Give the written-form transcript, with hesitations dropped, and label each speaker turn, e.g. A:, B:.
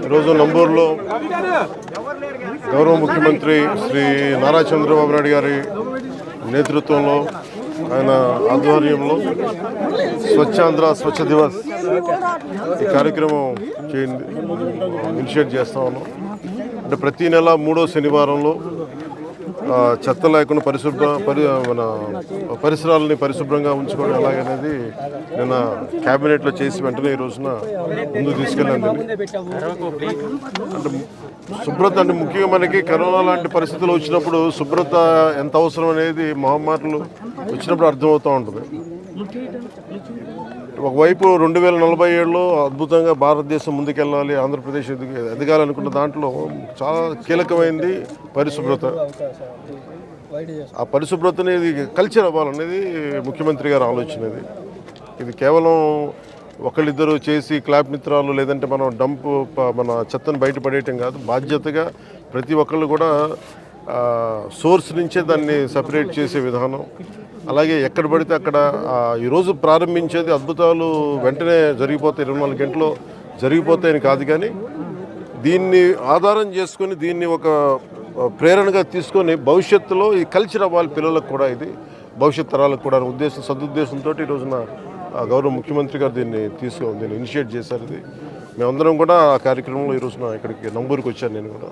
A: ఈరోజు నంబూరులో గౌరవ ముఖ్యమంత్రి శ్రీ నారా చంద్రబాబు నాయుడు గారి నేతృత్వంలో ఆయన ఆధ్వర్యంలో స్వచ్ఛాంధ్ర స్వచ్ఛ దివస్ ఈ కార్యక్రమం ఇనిషియేట్ చేస్తా ఉన్నాం. అంటే ప్రతి నెల 3వ శనివారంలో చెత్త లేకుండా మన పరిసరాలని పరిశుభ్రంగా ఉంచుకోవడం ఎలాగనేది నిన్న క్యాబినెట్లో చేసి వెంటనే ఈ రోజున ముందుకు తీసుకెళ్ళండి. అంటే శుభ్రత అంటే ముఖ్యంగా మనకి కరోనా లాంటి పరిస్థితులు వచ్చినప్పుడు శుభ్రత ఎంత అవసరం అనేది మహమ్మారులు వచ్చినప్పుడు అర్థమవుతూ ఉంటుంది. ఒకవైపు 2047లో అద్భుతంగా భారతదేశం ముందుకెళ్ళాలి, ఆంధ్రప్రదేశ్ ఎదగాలనుకున్న దాంట్లో చాలా కీలకమైంది పరిశుభ్రత. ఆ పరిశుభ్రతని కల్చర్ అవ్వాలనేది ముఖ్యమంత్రి గారి ఆలోచన. ఇది కేవలం ఒకళ్ళిద్దరు చేసి క్లాప్ మిత్రాలు లేదంటే మనం మన చెత్తను బయటపడేయటం కాదు. బాధ్యతగా ప్రతి ఒక్కళ్ళు కూడా సోర్స్ నుంచే దాన్ని సపరేట్ చేసే విధానం. అలాగే ఎక్కడ పడితే అక్కడ ఈరోజు ప్రారంభించేది అద్భుతాలు వెంటనే జరిగిపోతాయి, 24 గంటల్లో జరిగిపోతాయని కాదు, కానీ దీన్ని ఆధారం చేసుకొని దీన్ని ఒక ప్రేరణగా తీసుకొని భవిష్యత్తులో ఈ కల్చర్ అవ్వాలి పిల్లలకు కూడా, ఇది భవిష్యత్ తరాలకు కూడా సదుద్దేశంతో ఈ రోజున గౌరవ ముఖ్యమంత్రి గారు దీన్ని ఇనిషియేట్ చేశారు. ఇది మేమందరం కూడా ఆ కార్యక్రమంలో ఈ రోజున ఇక్కడికి నంబూరుకి వచ్చాను నేను కూడా.